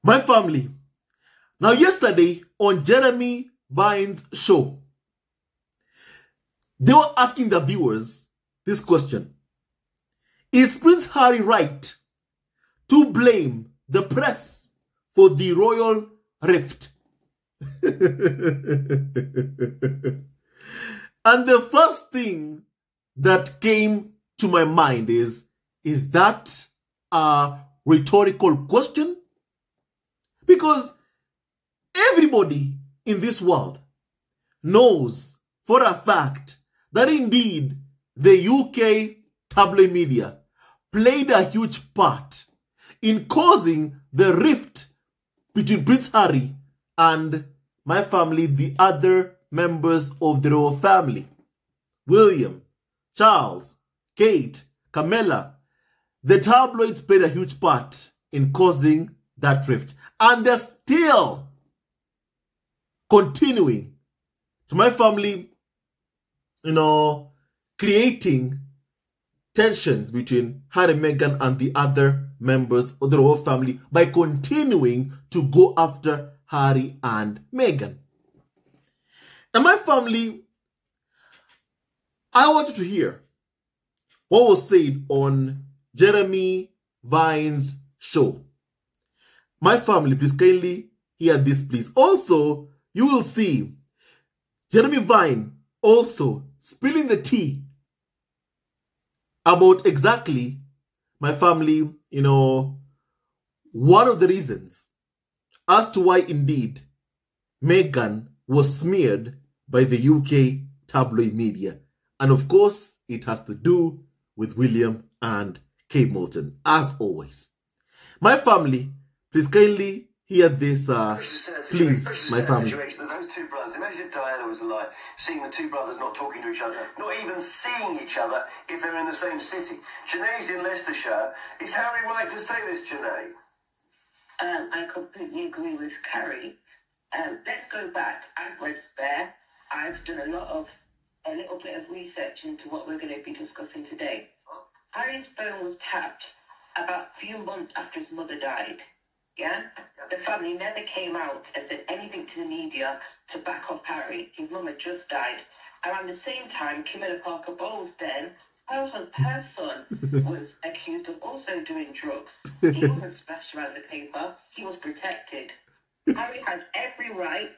My family. Now, yesterday on Jeremy Vine's show, they were asking the viewers this question. Is Prince Harry right to blame the press for the royal rift? And the first thing that came to my mind is that a rhetorical question? Because everybody in this world knows for a fact that indeed the UK tabloid media played a huge part in causing the rift between Prince Harry and my family, the other members of the royal family. William, Charles, Kate, Camilla. The tabloids played a huge part in causing that rift. And they're still continuing to my family, creating tensions between Harry, Meghan, and the other members of the royal family by continuing to go after Harry and Meghan. And my family, I want you to hear what was said on Jeremy Vine's show. My family, please kindly hear this, please. Also, you will see Jeremy Vine also spilling the tea about exactly, my family, one of the reasons as to why indeed Meghan was smeared by the UK tabloid media. And of course, it has to do with William and Kate Moulton, as always. My family, please kindly hear this, please, my family. Those two brothers, imagine Diana was alive, seeing the two brothers not talking to each other, not even seeing each other if they're in the same city. Janae's in Leicestershire. Is Harry right to say this, Janae? I completely agree with Carrie. Let's go back. I've read Spare. I've done a little bit of research into what we're going to be discussing today. Harry's phone was tapped about a few months after his mother died. Yeah? The family never came out and said anything to the media to back off Harry. His mum had just died. Around the same time, Camilla Parker Bowles then, her son, was accused of also doing drugs. He wasn't splashed around the paper. He was protected. Harry has every right.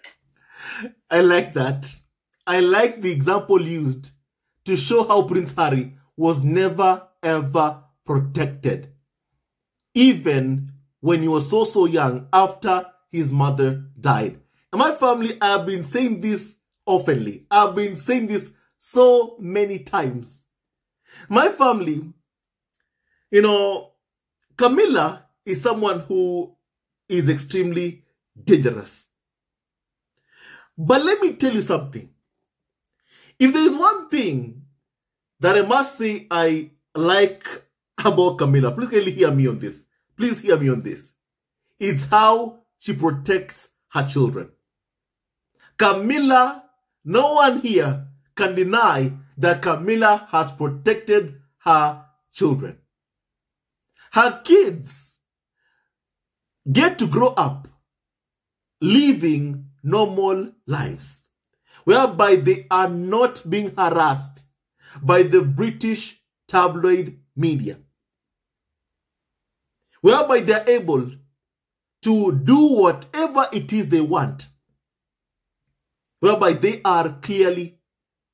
I like that. I like the example used to show how Prince Harry was never ever protected. Even when he was so young after his mother died. And my family, I have been saying this oftenly. I've been saying this so many times. My family, Camilla is someone who is extremely dangerous. But let me tell you something. If there is one thing that I must say I like about Camilla, please kindly hear me on this. Please hear me on this. It's how she protects her children. Camilla, no one here can deny that Camilla has protected her children. Her kids get to grow up living normal lives, whereby they are not being harassed by the British tabloid media, whereby they are able to do whatever it is they want, whereby they are clearly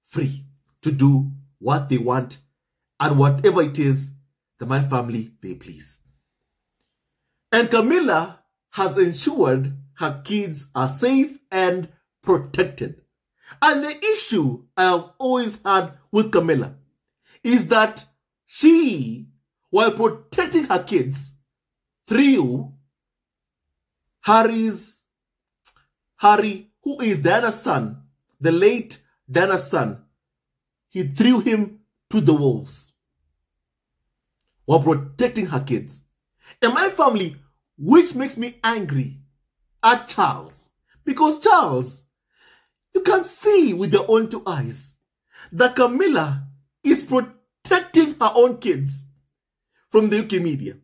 free to do what they want and whatever it is that my family they please. And Camilla has ensured her kids are safe and protected. And the issue I have always had with Camilla is that she, while protecting her kids through Harry, who is Diana's son, the late Diana's son, he threw him to the wolves while protecting her kids. And my family, which makes me angry at Charles, because Charles, you can see with your own two eyes that Camilla is protecting her own kids from the UK media.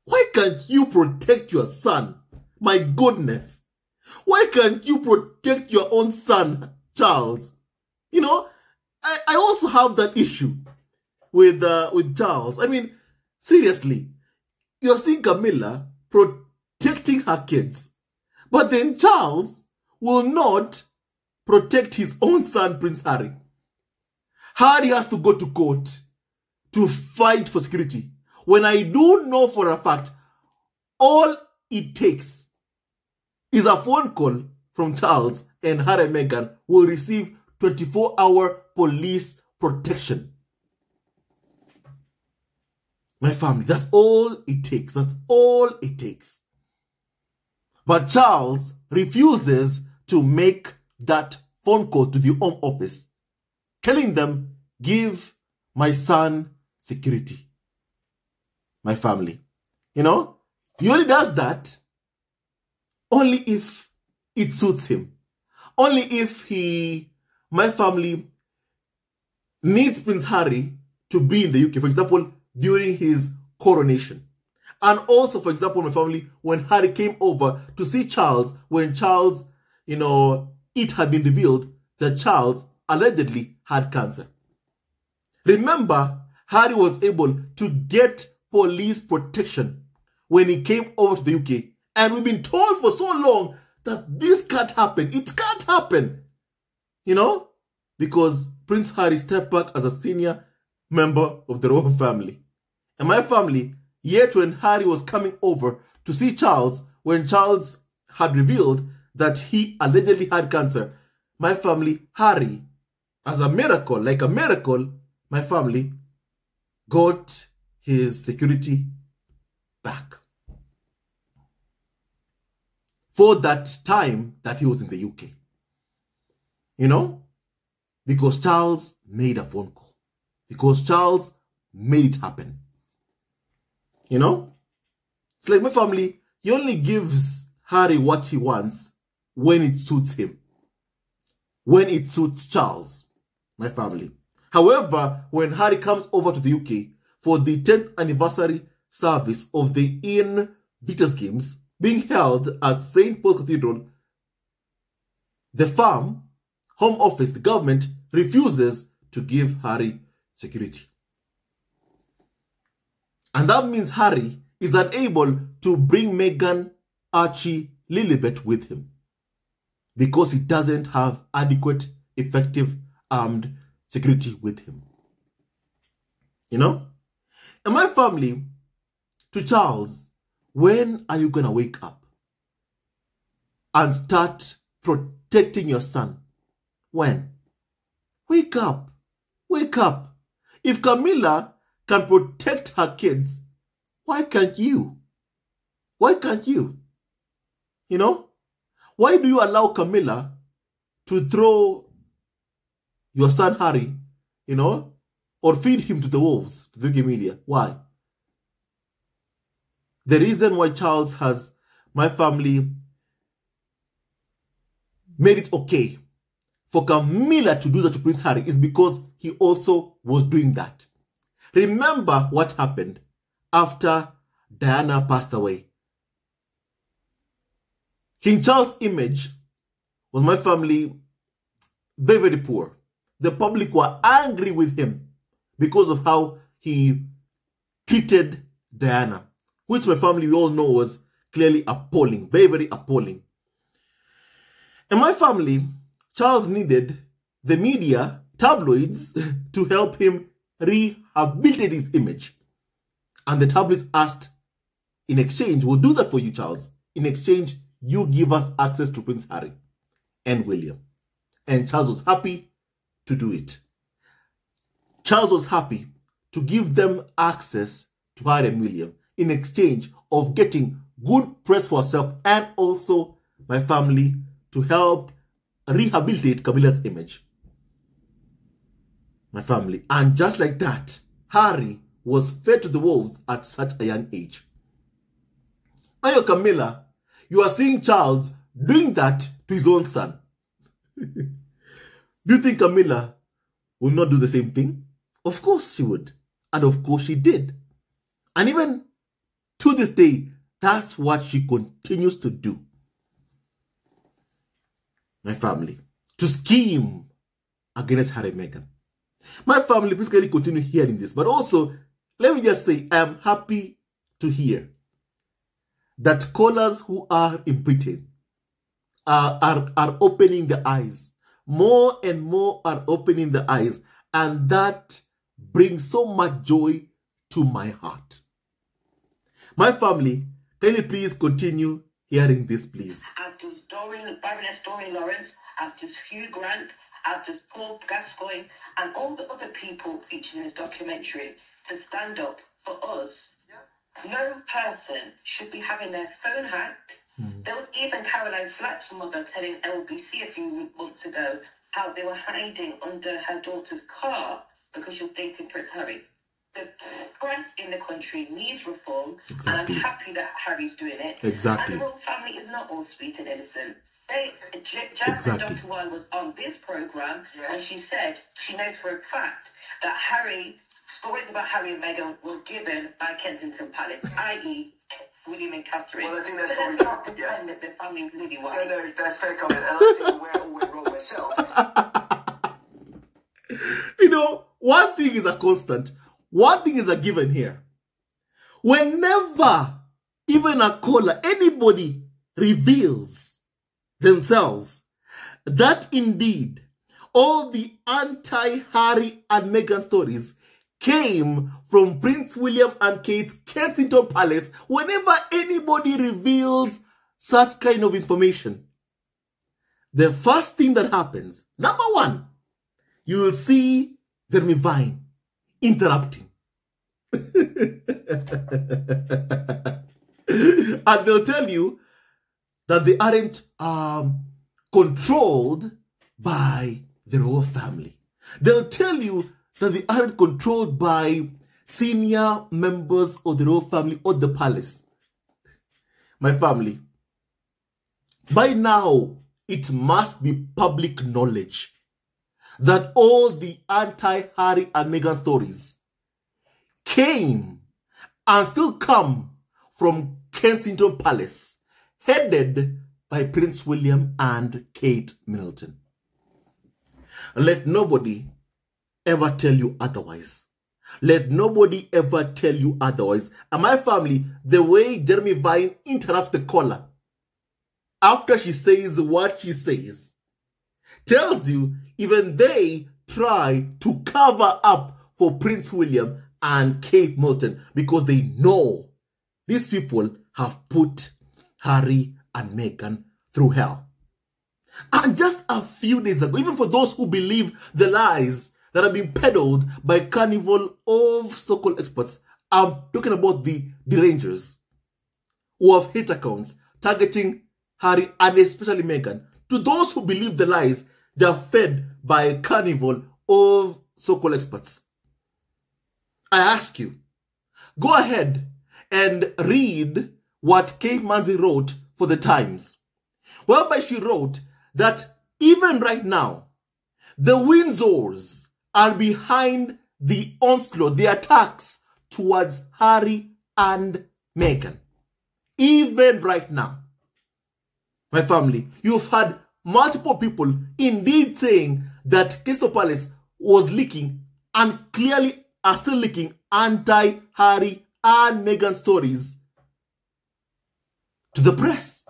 Why can't you protect your son? My goodness. Why can't you protect your own son, Charles? You know, I also have that issue with Charles. I mean, seriously, you're seeing Camilla protecting her kids, but then Charles will not protect his own son, Prince Harry. Harry has to go to court to fight for security. When I do know for a fact, all it takes is a phone call from Charles, and Harry&Meghan will receive 24-hour police protection. My family, that's all it takes. That's all it takes. But Charles refuses to make that phone call to the Home Office, telling them, give my son security. My family. You know, he only does that only if it suits him. Only if my family needs Prince Harry to be in the UK, for example, during his coronation. And also, for example, my family, when Harry came over to see Charles, when Charles, you know, it had been revealed that Charles allegedly had cancer. Remember, Harry was able to get police protection when he came over to the UK. And we've been told for so long that this can't happen. It can't happen. You know? Because Prince Harry stepped back as a senior member of the royal family. And my family, yet when Harry was coming over to see Charles, when Charles had revealed that he allegedly had cancer, my family, Harry, as a miracle, like a miracle, my family got his security back for that time that he was in the UK. You know? Because Charles made a phone call. Because Charles made it happen. You know? It's like my family, he only gives Harry what he wants when it suits him. When it suits Charles, my family. However, when Harry comes over to the UK for the 10th anniversary service of the Ian Victor's Games being held at St. Paul's Cathedral, the Home Office, the government, refuses to give Harry security. And that means Harry is unable to bring Meghan, Archie, Lilibet with him because he doesn't have adequate, effective, armed security with him. You know? And my family, to Charles, when are you going to wake up and start protecting your son? When? Wake up. Wake up. If Camilla can protect her kids, why can't you? Why can't you? You know? Why do you allow Camilla to throw your son Harry, you know, or feed him to the wolves, to the UK media? Why? The reason why Charles has, my family, made it okay for Camilla to do that to Prince Harry is because he also was doing that. Remember what happened after Diana passed away. King Charles' image was, my family, very, very poor. The public were angry with him because of how he treated Diana, which my family, we all know, was clearly appalling, very, very appalling. And my family, Charles needed the media, tabloids, to help him rehabilitate his image. And the tabloids asked, in exchange, we'll do that for you, Charles. In exchange, you give us access to Prince Harry and William. And Charles was happy to do it. Charles was happy to give them access to Harry and William in exchange of getting good press for herself and also my family to help rehabilitate Camilla's image. My family. And just like that, Harry was fed to the wolves at such a young age. Now you're Camilla, you are seeing Charles doing that to his own son. Do you think Camilla will not do the same thing? Of course she would. And of course she did. And even To this day, that's what she continues to do. My family, to scheme against Harry and Meghan. My family, please can you continue hearing this. But also, let me just say, I am happy to hear that callers who are in Britain are opening their eyes. More and more are opening the eyes. And that brings so much joy to my heart. My family, can you please continue hearing this, please? After Baroness Doreen Lawrence, after Hugh Grant, after Paul Gascoigne, and all the other people featured in this documentary to stand up for us. Yeah. No person should be having their phone hacked. There was even Caroline Flack's mother telling LBC a few months ago how they were hiding under her daughter's car because she was dating Prince Harry. The press in the country needs reform, and I'm happy that Harry's doing it. Exactly. And the royal family is not all sweet and innocent. Jasmine Dr. Weil was on this program, and she said she knows for a fact that stories about Harry and Meghan were given by Kensington Palace, i.e. William and Catherine. Well, I think that's probably true. Yeah. That the family's really well. No, that's fair comment. And I think where it all went wrong myself. You know, one thing is a constant. One thing is a given here. Whenever even a caller, anybody reveals themselves that indeed all the anti-Harry and Meghan stories came from Prince William and Kate's Kensington Palace, whenever anybody reveals such kind of information, the first thing that happens, number one, you will see Jeremy Vine interrupting. And they'll tell you that they aren't controlled by the royal family. They'll tell you that they aren't controlled by senior members of the royal family or the palace. My family, by now, it must be public knowledge that all the anti-Harry and Meghan stories came and still come from Kensington Palace, headed by Prince William and Kate Middleton. Let nobody ever tell you otherwise. Let nobody ever tell you otherwise. And my family, the way Jeremy Vine interrupts the caller after she says what she says, tells you even they try to cover up for Prince William and Kate Middleton because they know these people have put Harry and Meghan through hell. And just a few days ago, even for those who believe the lies that have been peddled by carnival of so-called experts, I'm talking about the derangers who have hate accounts targeting Harry and especially Meghan. To those who believe the lies, they are fed by a carnival of so-called experts. I ask you, go ahead and read what Kate Manzi wrote for the Times, whereby she wrote that even right now, the Windsors are behind the onslaught, the attacks towards Harry and Meghan. Even right now. My family, you've had multiple people indeed saying that Crystal Palace was leaking and clearly are still leaking anti-Harry and Meghan stories to the press.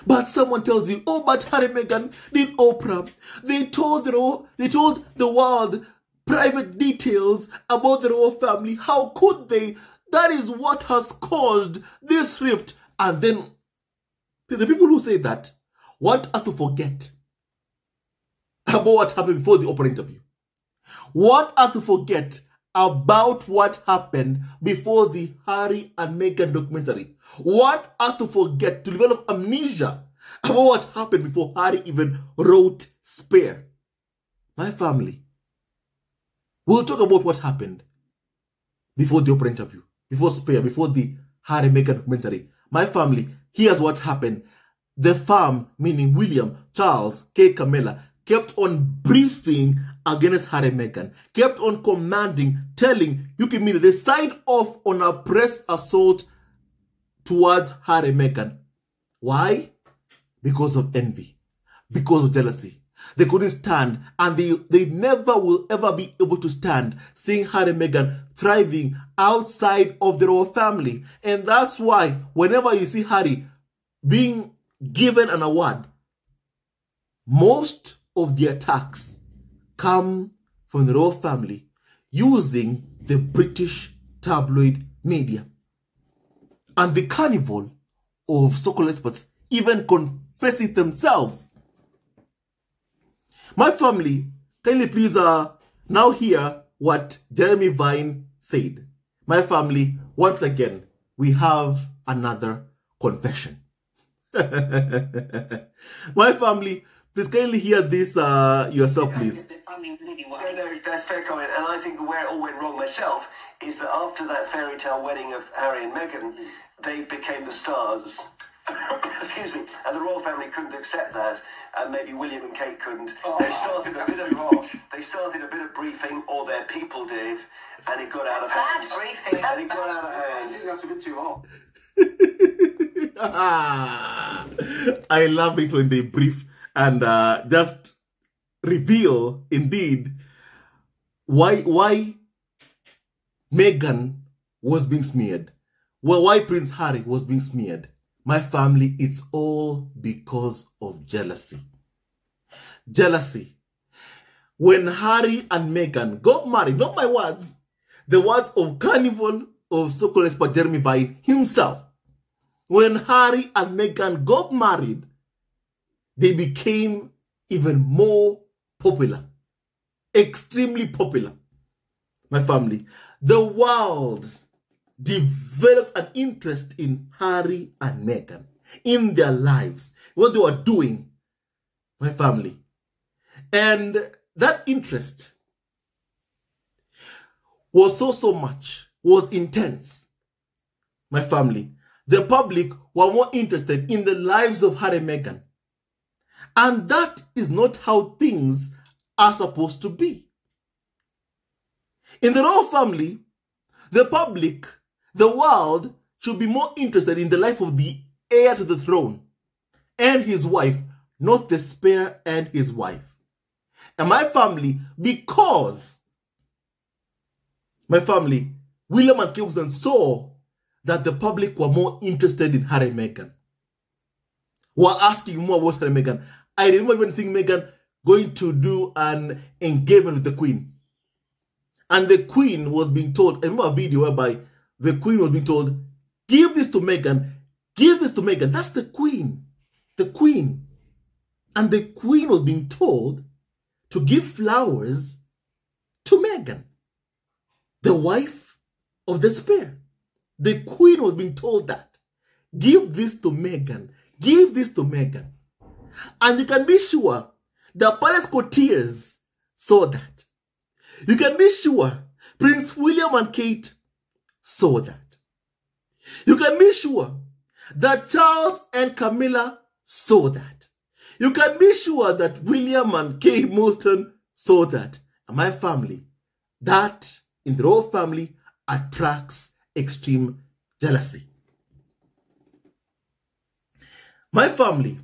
But someone tells you, oh, but Harry and Meghan did Oprah. They told the world private details about the royal family. How could they? That is what has caused this rift. And then the people who say that want us to forget about what happened before the Oprah interview. Want us to forget about what happened before the Harry and Meghan documentary. Want us to forget, to develop amnesia about what happened before Harry even wrote Spare. My family, we'll talk about what happened before the Oprah interview, before Spare, before the Harry and Meghan documentary. My family, here's what happened. The farm, meaning William, Charles, Kate, Camilla, kept on briefing against Harry and Meghan, kept on commanding, telling UK media they signed off on a press assault towards Harry and Meghan. Why? Because of envy, because of jealousy. They couldn't stand, and they never will ever be able to stand seeing Harry and Meghan thriving outside of their royal family. And that's why whenever you see Harry being given an award, most of the attacks come from the royal family using the British tabloid media. And the carnival of so-called experts even confess it themselves. My family, kindly please now hear what Jeremy Vine said. My family, once again, we have another confession. My family, please kindly hear this yourself, please. Yeah, no, that's fair comment. And I think where it all went wrong myself is that after that fairy tale wedding of Harry and Meghan, they became the stars. Excuse me. And the royal family couldn't accept that, and maybe William and Kate couldn't. They started a bit of briefing, or their people did, and it got out of hand. Briefing. And it got out of hand. I think that's a bit too hot. I love it when they brief and just reveal indeed why Meghan was being smeared, why Prince Harry was being smeared. My family, it's all because of jealousy. Jealousy. When Harry and Meghan got married, not my words, the words of Carnival of so-called expert Jeremy Vine himself. When Harry and Meghan got married, they became even more popular. Extremely popular. My family. The world developed an interest in Harry and Meghan, in their lives, what they were doing, my family. And that interest was so much, was intense, my family. The public were more interested in the lives of Harry and Meghan. And that is not how things are supposed to be. In the royal family, the public, the world should be more interested in the life of the heir to the throne and his wife, not the spare and his wife. And my family, because my family, William and Kate saw that the public were more interested in Harry and Meghan, were asking more about Harry and Meghan. I remember even seeing Meghan going to do an engagement with the Queen. And the Queen was being told, I remember a video whereby the Queen was being told, give this to Meghan, give this to Meghan. That's the Queen. The Queen. And the Queen was being told to give flowers to Meghan, the wife of the spare. The Queen was being told that. Give this to Meghan. Give this to Meghan. And you can be sure the palace courtiers saw that. You can be sure Prince William and Kate saw that. You can be sure that Charles and Camilla saw that. You can be sure that William and Kate Moulton saw that. And my family, that in the royal family attracts extreme jealousy. My family,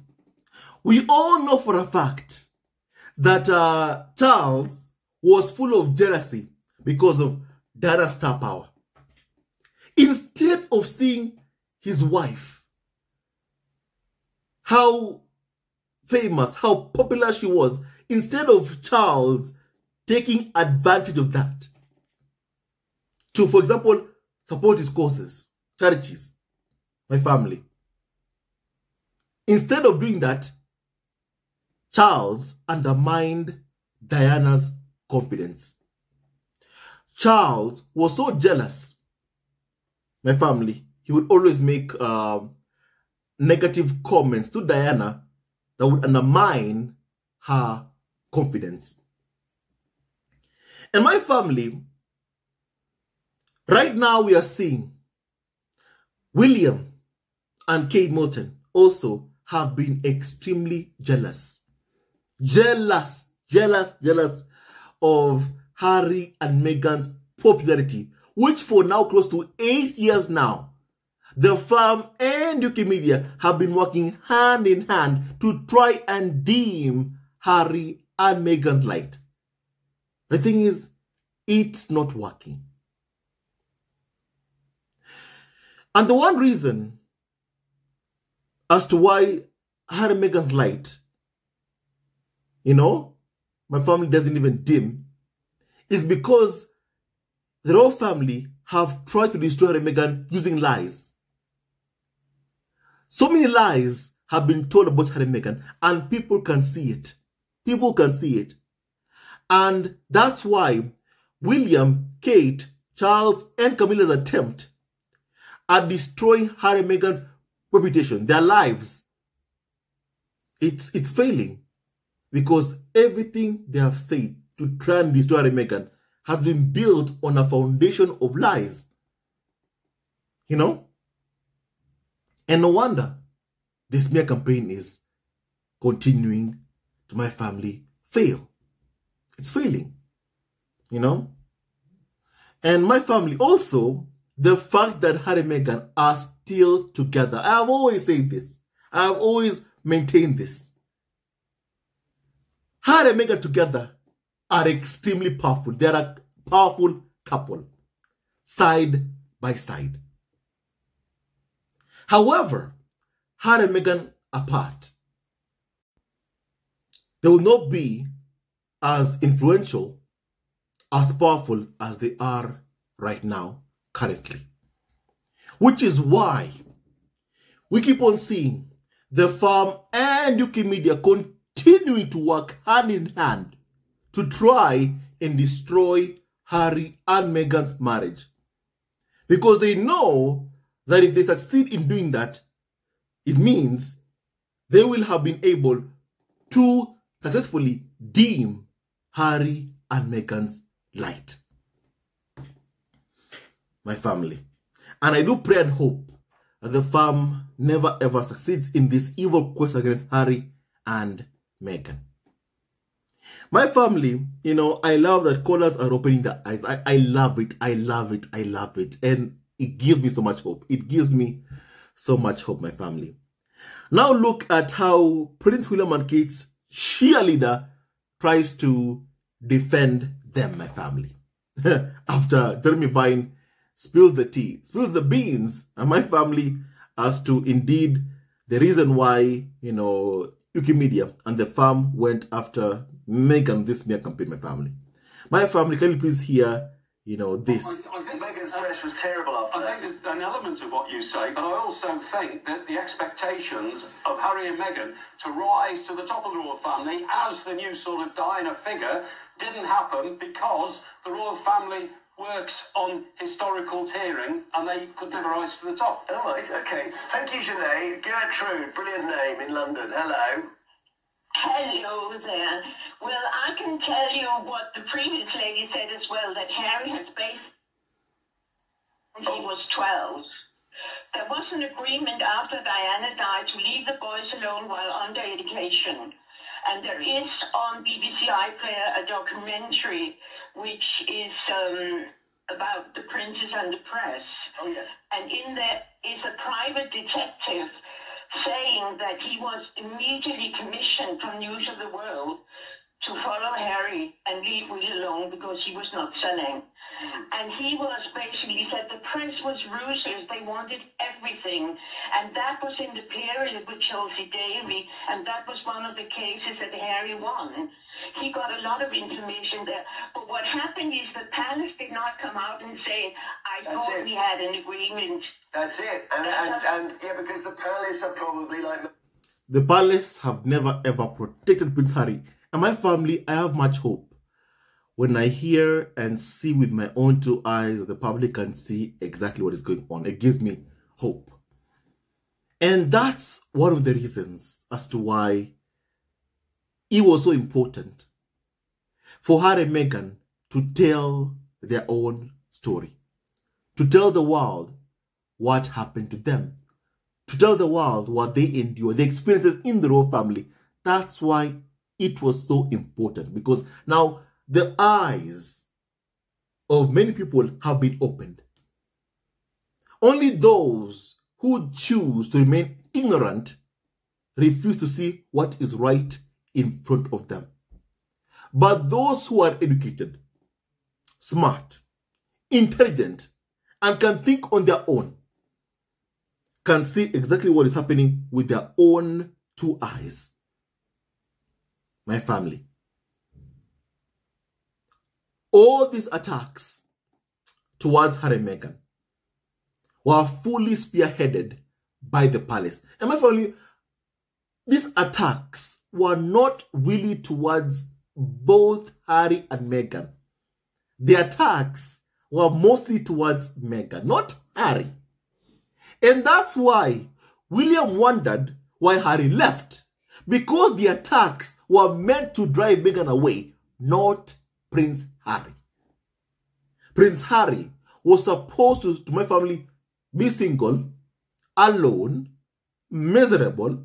we all know for a fact that Charles was full of jealousy because of Diana's star power. Instead of seeing his wife, how famous, how popular she was, instead of Charles taking advantage of that to, for example, support his causes, charities, my family. Instead of doing that, Charles undermined Diana's confidence. Charles was so jealous, my family, he would always make negative comments to Diana that would undermine her confidence. And my family, right now we are seeing William and Kate Moulton also have been extremely jealous. jealous of Harry and Meghan's popularity, which for now close to 8 years now, the firm and UK media have been working hand in hand to try and dim Harry and Meghan's light. The thing is, it's not working. And the one reason as to why Harry and Meghan's light, my family doesn't even dim, is because the royal family have tried to destroy Harry and Meghan using lies. So many lies have been told about Harry and Meghan, and people can see it. People can see it. And that's why William, Kate, Charles, and Camilla's attempt at destroying Harry and Meghan's reputation, their lives, it's failing. Because everything they have said to try and destroy Harry and Meghan has been built on a foundation of lies. And no wonder this smear campaign is continuing to my family fail. It's failing, And my family also, the fact that Harry and Meghan are still together. I have always said this. I have always maintained this. Harry and Meghan together are extremely powerful. They are a powerful couple, side by side. However, Harry and Meghan apart, they will not be as influential, as powerful as they are right now, currently. Which is why we keep on seeing the firm and UK media continuing to work hand in hand to try and destroy Harry and Meghan's marriage. Because they know that if they succeed in doing that, it means they will have been able to successfully dim Harry and Meghan's light. My family. And I do pray and hope that the firm never ever succeeds in this evil quest against Harry and Meghan. My family, I love that callers are opening their eyes. I love it. I love it. I love it. And it gives me so much hope. It gives me so much hope, my family. Now look at how Prince William and Kate's cheerleader tries to defend them, my family. After Jeremy Vine spills the tea, spills the beans, and my family as to indeed the reason why, UK media and the firm went after Meghan this smear campaign, my family. My family, can you please hear, this? I think Meghan's press was terrible after that. I think there's an element of what you say, but I also think that the expectations of Harry and Meghan to rise to the top of the royal family as the new sort of Diana figure didn't happen because the royal family works on historical tiering and they could never rise to the top. All right, okay. Thank you, Janae. Gertrude, brilliant name in London. Hello. Hello there. Well, I can tell you what the previous lady said as well, that Harry has based when he was 12. There was an agreement after Diana died to leave the boys alone while under education. And there is on BBC iPlayer a documentary which is about the princess and the press. Oh, yes. And in there is a private detective saying that he was immediately commissioned from News of the World to follow Harry and leave Willie alone because he was not selling. And he was basically said the press was ruthless, they wanted everything. And that was in the period with Chelsea Davy, and that was one of the cases that Harry won. He got a lot of information there. But what happened is the palace did not come out and say, I thought we had an agreement. That's it. And yeah, because the palace are probably like... The palace have never ever protected Prince Harry. And my family, I have much hope when I hear and see with my own two eyes that the public can see exactly what is going on. It gives me hope. And that's one of the reasons as to why it was so important for Harry and Meghan to tell their own story, to tell the world what happened to them, to tell the world what they endured, the experiences in the royal family. That's why it was so important? Because now the eyes of many people have been opened. Only those who choose to remain ignorant refuse to see what is right in front of them. But those who are educated, smart, intelligent, and can think on their own can see exactly what is happening with their own two eyes. My family. All these attacks towards Harry and Meghan were fully spearheaded by the palace. And my family, these attacks were not really towards both Harry and Meghan. The attacks were mostly towards Meghan, not Harry. And that's why William wondered why Harry left. Because the attacks were meant to drive Meghan away, not Prince Harry. Prince Harry was supposed to my family, be single, alone, miserable,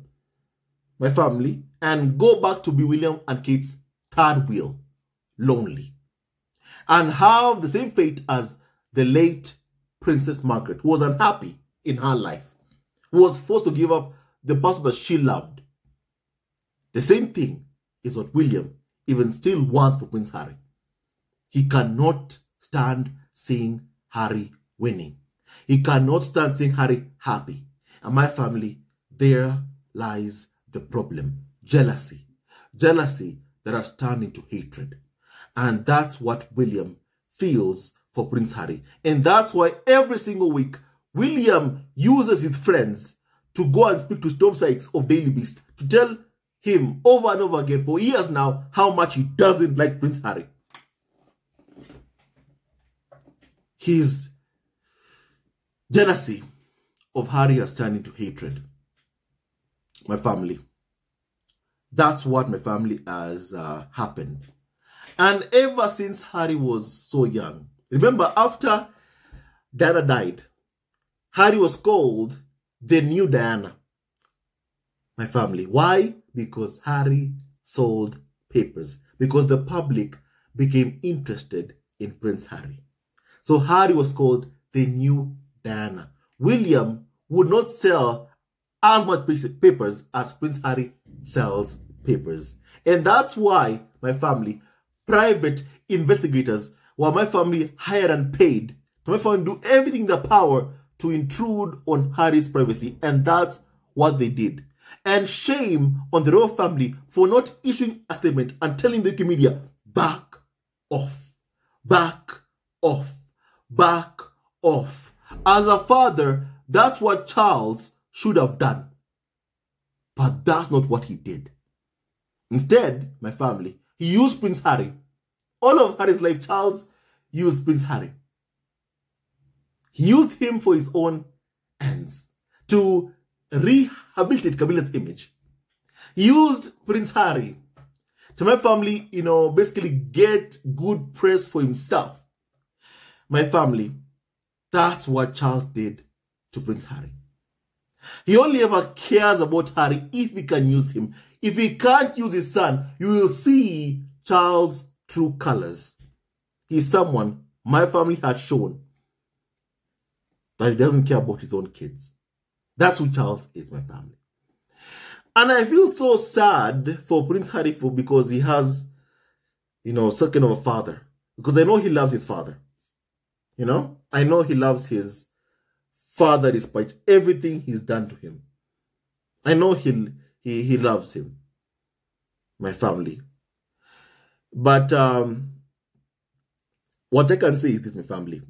my family, and go back to be William and Kate's third wheel, lonely. And have the same fate as the late Princess Margaret, who was unhappy in her life, who was forced to give up the person that she loved. The same thing is what William even still wants for Prince Harry. He cannot stand seeing Harry winning. He cannot stand seeing Harry happy. And my family, there lies the problem. Jealousy. Jealousy that has turned into hatred. And that's what William feels for Prince Harry. And that's why every single week, William uses his friends to go and speak to Tom Sykes of Daily Beast to tell him over and over again for years now how much he doesn't like Prince Harry. His jealousy of Harry has turned into hatred. My family. That's what my family has happened. And ever since Harry was so young, remember after Diana died, Harry was called the new Diana. My family. Why? Because Harry sold papers. Because the public became interested in Prince Harry. So Harry was called the new Diana. William would not sell as much papers as Prince Harry sells papers. And that's why, my family, private investigators were my family hired and paid to my family do everything in their power to intrude on Harry's privacy. And that's what they did. And shame on the royal family for not issuing a statement and telling the media, back off, back off, back off. As a father, that's what Charles should have done. But that's not what he did. Instead, my family, he used Prince Harry. All of Harry's life, Charles used Prince Harry. He used him for his own ends to rehabilitate Camilla's image. He used Prince Harry to my family, basically get good press for himself. My family, that's what Charles did to Prince Harry. He only ever cares about Harry if he can use him. If he can't use his son, you will see Charles' true colors. He's someone my family has shown that he doesn't care about his own kids. That's who Charles is, my family. And I feel so sad for Prince Harry because he has, such kind of a father. Because I know he loves his father. I know he loves his father despite everything he's done to him. I know he loves him, my family. But what I can say is this, my family.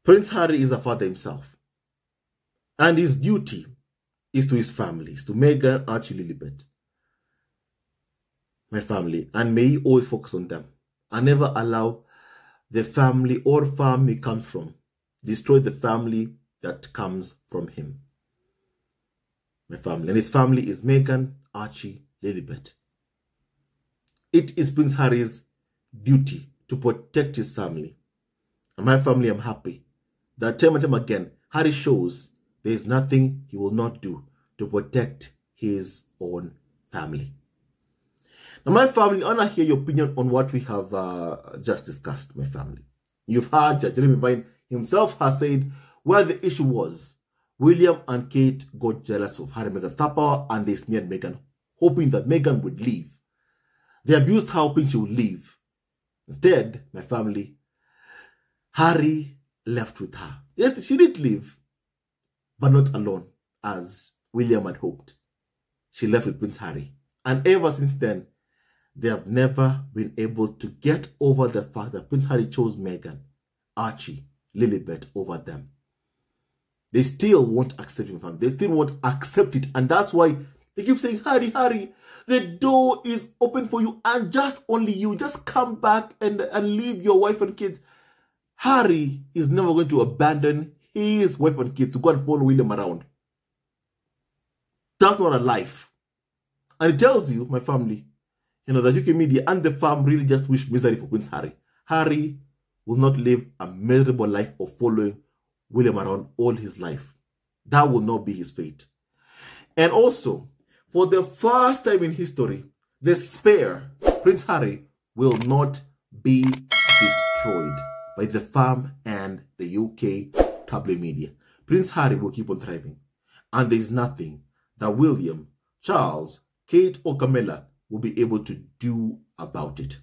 Prince Harry is a father himself. And his duty is to his family, is to Meghan, Archie, Lilibet. My family. And may he always focus on them. And never allow the family or farm he comes from destroy the family that comes from him. My family. And his family is Meghan, Archie, Lilibet. It is Prince Harry's duty to protect his family. And my family, I'm happy that time and time again, Harry shows there is nothing he will not do to protect his own family. Now, my family, I want to hear your opinion on what we have just discussed, my family. You've heard Judge Harry&Meghan himself has said where the issue was. William and Kate got jealous of Harry&Meghan's star power and they smeared Meghan, hoping that Meghan would leave. They abused her, hoping she would leave. Instead, my family, Harry left with her. Yes, she did leave, but not alone, as William had hoped. She left with Prince Harry. And ever since then, they have never been able to get over the fact that Prince Harry chose Meghan, Archie, Lilibet over them. They still won't accept him. They still won't accept it. And that's why they keep saying, Harry, Harry, the door is open for you and just only you. Just come back and leave your wife and kids. Harry is never going to abandon his wife and kids to go and follow William around. That's not a life. And it tells you, my family, that UK media and the farm really just wish misery for Prince Harry. Harry will not live a miserable life of following William around all his life. That will not be his fate. And also, for the first time in history, the spare, Prince Harry, will not be destroyed by the farm and the UK tabloid media. Prince Harry will keep on thriving. And there is nothing that William, Charles, Kate or Camilla will be able to do about it.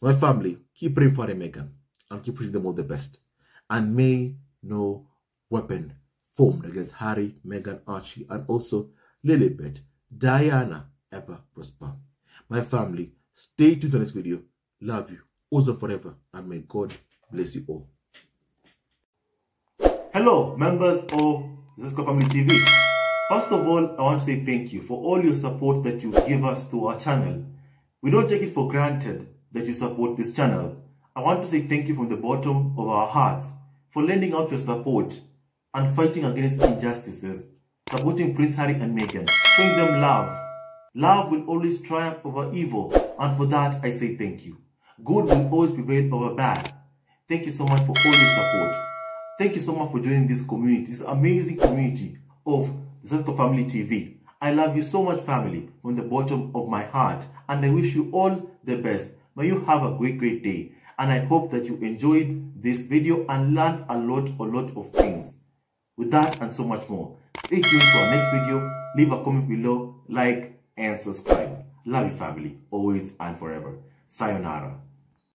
My family, keep praying for Harry&Meghan and keep wishing them all the best. And may no weapon formed against Harry, Meghan, Archie, and also Lilibet, Diana ever prosper. My family, stay tuned to this video. Love you, also forever, and may God bless you all. Hello, members of Zesco Family TV. First of all, I want to say thank you for all your support that you give us to our channel. We don't take it for granted that you support this channel. I want to say thank you from the bottom of our hearts for lending out your support and fighting against injustices, supporting Prince Harry and Meghan, showing them love. Love will always triumph over evil, and for that I say thank you. Good will always prevail over bad. Thank you so much for all your support. Thank you so much for joining this community, this amazing community of Zesco Family TV. I love you so much, family, from the bottom of my heart, and I wish you all the best. May you have a great day, and I hope that you enjoyed this video and learned a lot of things. With that and so much more, stay tuned to our next video. Leave a comment below, like and subscribe. Love you, family, always and forever. Sayonara.